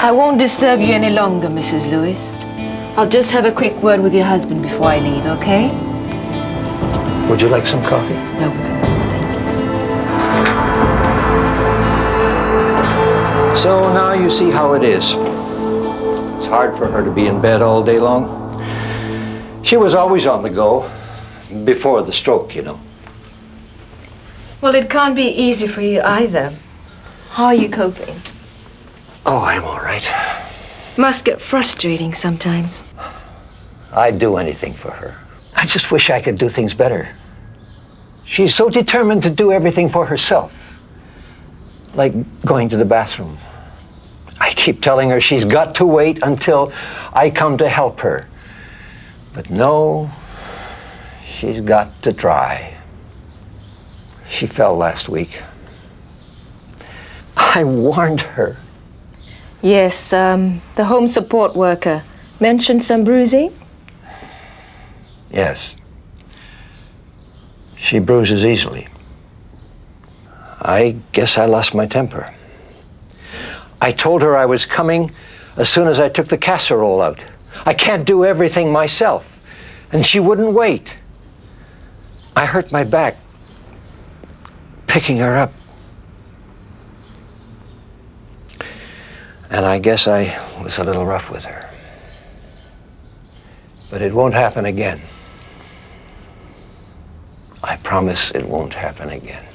I won't disturb you any longer, Mrs. Lewis. I'll just have a quick word with your husband before I leave, okay? Would you like some coffee? No, thank you. So now you see how it is. It's hard for her to be in bed all day long. She was always on the go, before the stroke, you know. Well, it can't be easy for you either. How are you coping? Oh, I'm all right. Must get frustrating sometimes. I'd do anything for her. I just wish I could do things better. She's so determined to do everything for herself. Like going to the bathroom. I keep telling her she's got to wait until I come to help her. But no, she's got to try. She fell last week. I warned her. Yes, the home support worker mentioned some bruising? Yes. She bruises easily. I guess I lost my temper. I told her I was coming as soon as I took the casserole out. I can't do everything myself. And she wouldn't wait. I hurt my back picking her up. And I guess I was a little rough with her. But it won't happen again. I promise it won't happen again.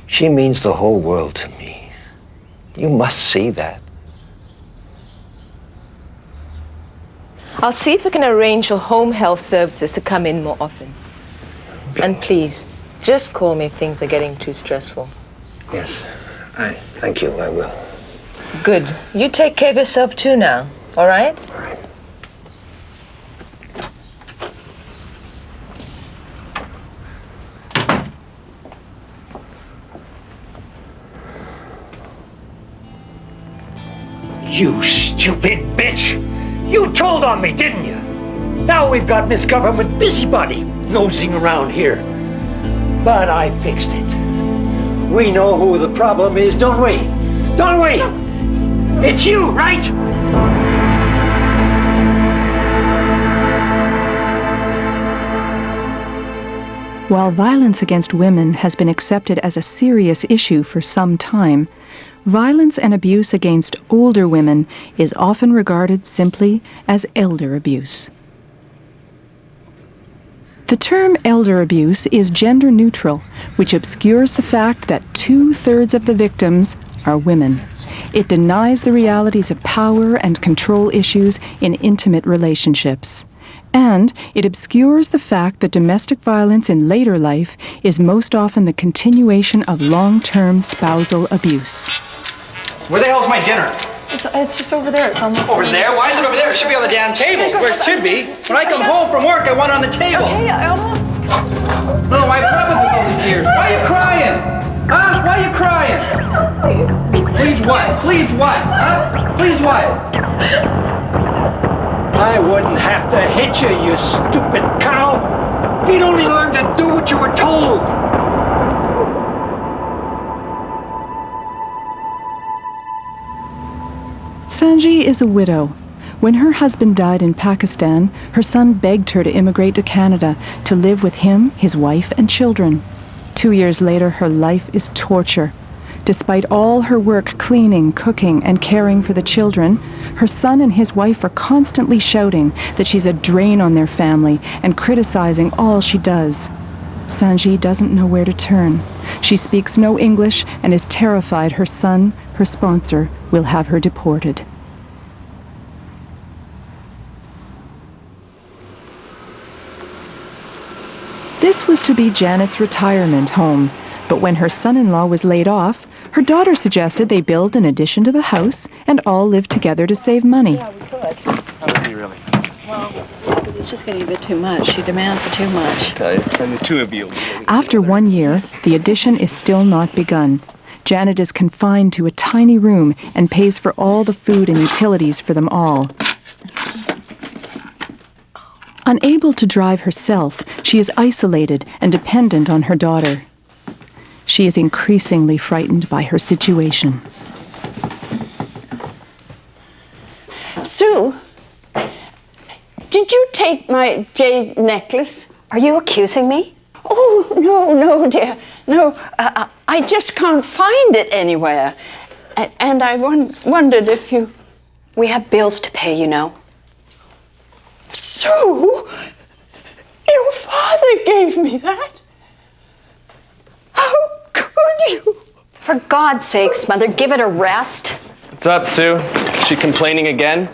She means the whole world to me. You must see that. I'll see if we can arrange for home health services to come in more often. And please, just call me if things are getting too stressful. Yes, thank you, I will. Good. You take care of yourself too now, all right? All right. You stupid bitch! You told on me, didn't you? Now we've got Miss Government Busybody nosing around here. But I fixed it. We know who the problem is, don't we? Don't we? It's you, right? While violence against women has been accepted as a serious issue for some time, violence and abuse against older women is often regarded simply as elder abuse. The term elder abuse is gender neutral, which obscures the fact that 2/3 of the victims are women. It denies the realities of power and control issues in intimate relationships. And it obscures the fact that domestic violence in later life is most often the continuation of long-term spousal abuse. Where the hell's my dinner? It's just over there. It's almost Over there? Why is it over there? It should be on the damn table, where it should be. When I come home from work, I want it on the table. Okay, I almost... No, I put up with this all these years. Why are you crying? Huh? Why are you crying? Please what? Please what? Huh? Please what? I wouldn't have to hit you, you stupid cow. If you'd only learned to do what you were told. Sanji is a widow. When her husband died in Pakistan, her son begged her to immigrate to Canada to live with him, his wife, and children. 2 years later, her life is torture. Despite all her work cleaning, cooking, and caring for the children, her son and his wife are constantly shouting that she's a drain on their family and criticizing all she does. Sanji doesn't know where to turn. She speaks no English and is terrified her son, her sponsor, will have her deported. This was to be Janet's retirement home, but when her son-in-law was laid off, her daughter suggested they build an addition to the house and all live together to save money. Yeah, we could. That would be really nice. Well, because it's just getting a bit too much. She demands too much. Okay, and the two of you. After 1 year, the addition is still not begun. Janet is confined to a tiny room and pays for all the food and utilities for them all. Unable to drive herself, she is isolated and dependent on her daughter. She is increasingly frightened by her situation. Sue, did you take my jade necklace? Are you accusing me? Oh, no, dear. No, I just can't find it anywhere. And I wondered if you... We have bills to pay, you know. Sue, your father gave me that. How could you? For God's sakes, Mother, give it a rest. What's up, Sue? Is she complaining again?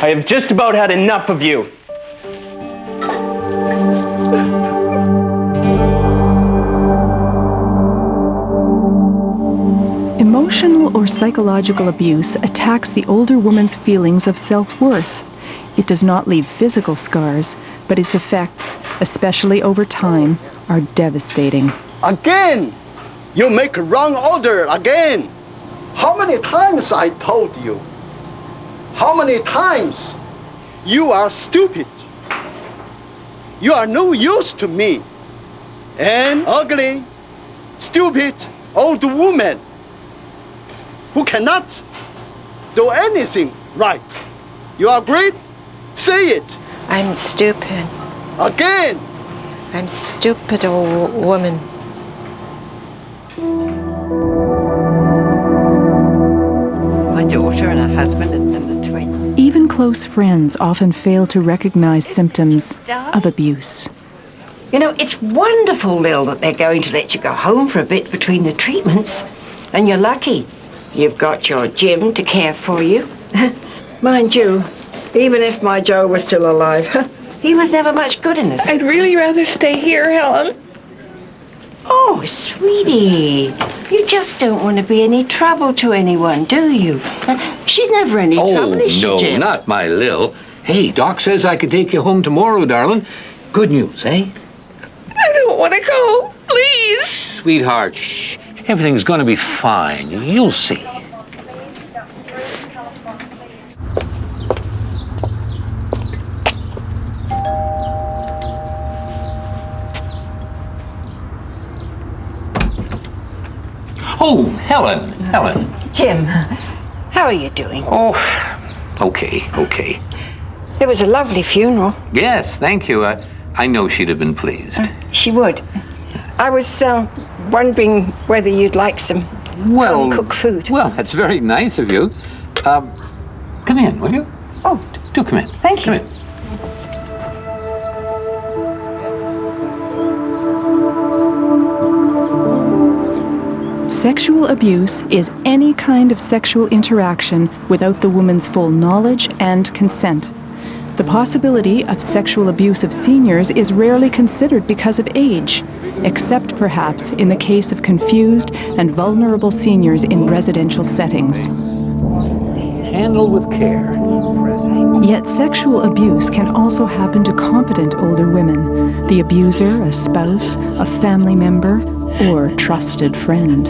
I have just about had enough of you. Emotional or psychological abuse attacks the older woman's feelings of self-worth. It does not leave physical scars, but its effects, especially over time, are devastating. Again! You make a wrong order again! How many times I told you? How many times? You are stupid. You are no use to me. An ugly, stupid old woman who cannot do anything right. You agree? Say it. I'm stupid. Again! I'm stupid old woman. My daughter and her husband and the twins. Even close friends often fail to recognize symptoms of abuse. You know, it's wonderful, Lil, that they're going to let you go home for a bit between the treatments. And you're lucky. You've got your Jim to care for you. Mind you, even if my Joe was still alive, he was never much good in this. I'd really rather stay here, Helen. Oh, sweetie, you just don't want to be any trouble to anyone, do you? She's never any trouble, is she, no, Jim? not my Lil. Hey, Doc says I can take you home tomorrow, darling. Good news, eh? I don't want to go. Please. Sweetheart, shh. Everything's gonna be fine. You'll see. Oh, Helen. Jim, how are you doing? Oh, okay. It was a lovely funeral. Yes, thank you. I know she'd have been pleased. She would. I was wondering whether you'd like some home-cooked food. Well, that's very nice of you. Come in, will you? Oh, Do come in. Thank you. Come in. Sexual abuse is any kind of sexual interaction without the woman's full knowledge and consent. The possibility of sexual abuse of seniors is rarely considered because of age, except perhaps in the case of confused and vulnerable seniors in residential settings. Handled with care. Yet sexual abuse can also happen to competent older women, the abuser, a spouse, a family member, or trusted friend.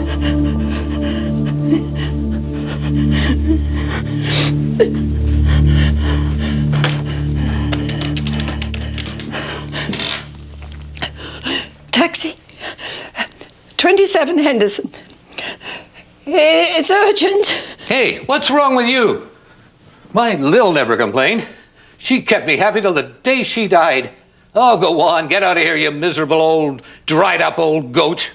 Taxi. 27 Henderson. It's urgent. Hey, what's wrong with you? My Lil never complained. She kept me happy till the day she died. Oh, go on, get out of here, you miserable old, dried-up old goat.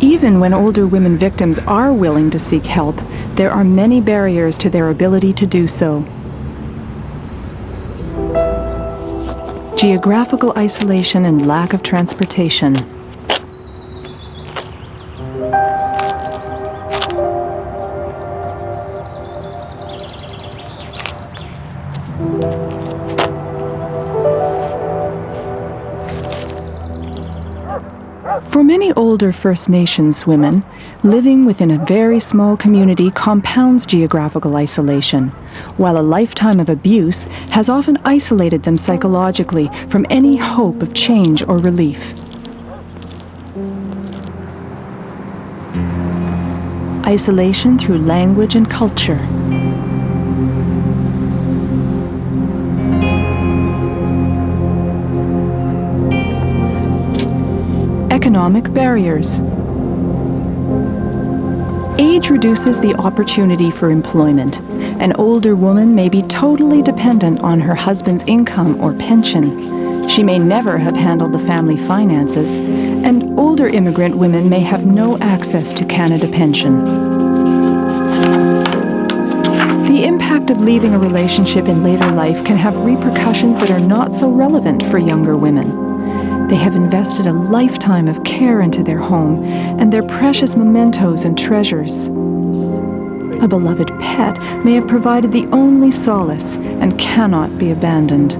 Even when older women victims are willing to seek help, there are many barriers to their ability to do so. Geographical isolation and lack of transportation. For many older First Nations women, living within a very small community compounds geographical isolation, while a lifetime of abuse has often isolated them psychologically from any hope of change or relief. Isolation through language and culture. economic barriers. Age reduces the opportunity for employment. An older woman may be totally dependent on her husband's income or pension. She may never have handled the family finances, and older immigrant women may have no access to Canada Pension. The impact of leaving a relationship in later life can have repercussions that are not so relevant for younger women. They have invested a lifetime of care into their home and their precious mementos and treasures. A beloved pet may have provided the only solace and cannot be abandoned.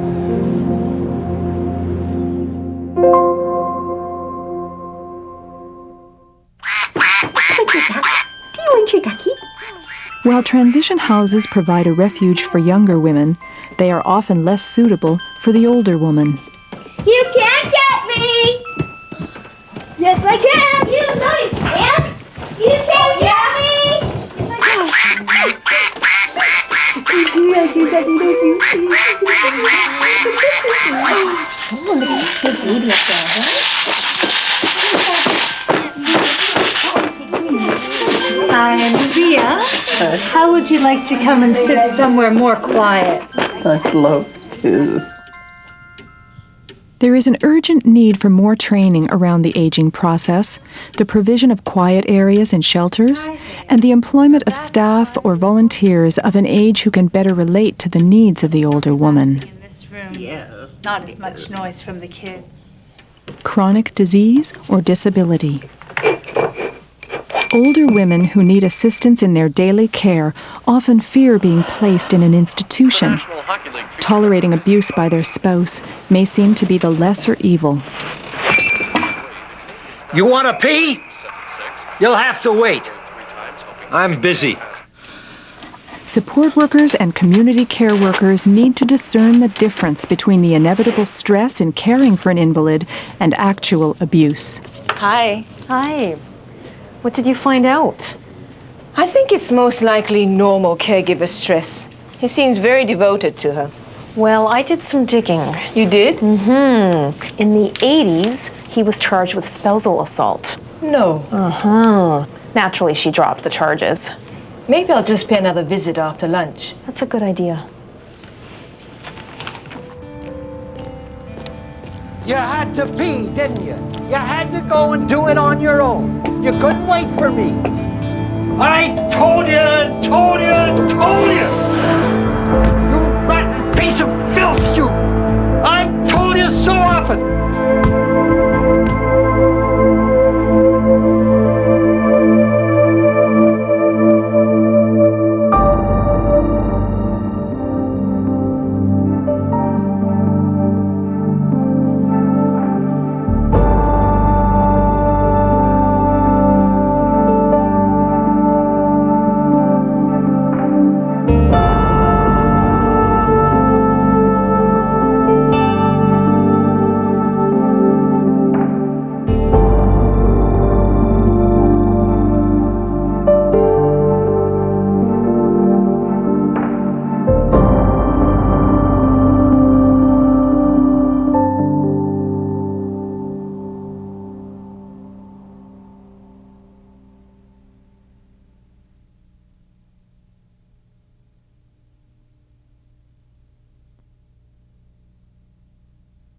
While transition houses provide a refuge for younger women, they are often less suitable for the older woman. You can't get me! Yes, I can! No, you can't! You can't get me! Yes, Hi, Maria. How would you like to come and sit somewhere more quiet? I'd love to. There is an urgent need for more training around the aging process, the provision of quiet areas and shelters, and the employment of staff or volunteers of an age who can better relate to the needs of the older woman. In this room, not as much noise from the kids. Chronic disease or disability. Older women who need assistance in their daily care often fear being placed in an institution. Tolerating abuse by their spouse may seem to be the lesser evil. You want to pee? You'll have to wait. I'm busy. Support workers and community care workers need to discern the difference between the inevitable stress in caring for an invalid and actual abuse. Hi. Hi. What did you find out? I think it's most likely normal caregiver stress. He seems very devoted to her. Well, I did some digging. You did? Mm-hmm. In the 80s, he was charged with spousal assault. No. Uh-huh. Naturally, she dropped the charges. Maybe I'll just pay another visit after lunch. That's a good idea. You had to pee, didn't you? You had to go and do it on your own. You couldn't wait for me. I told you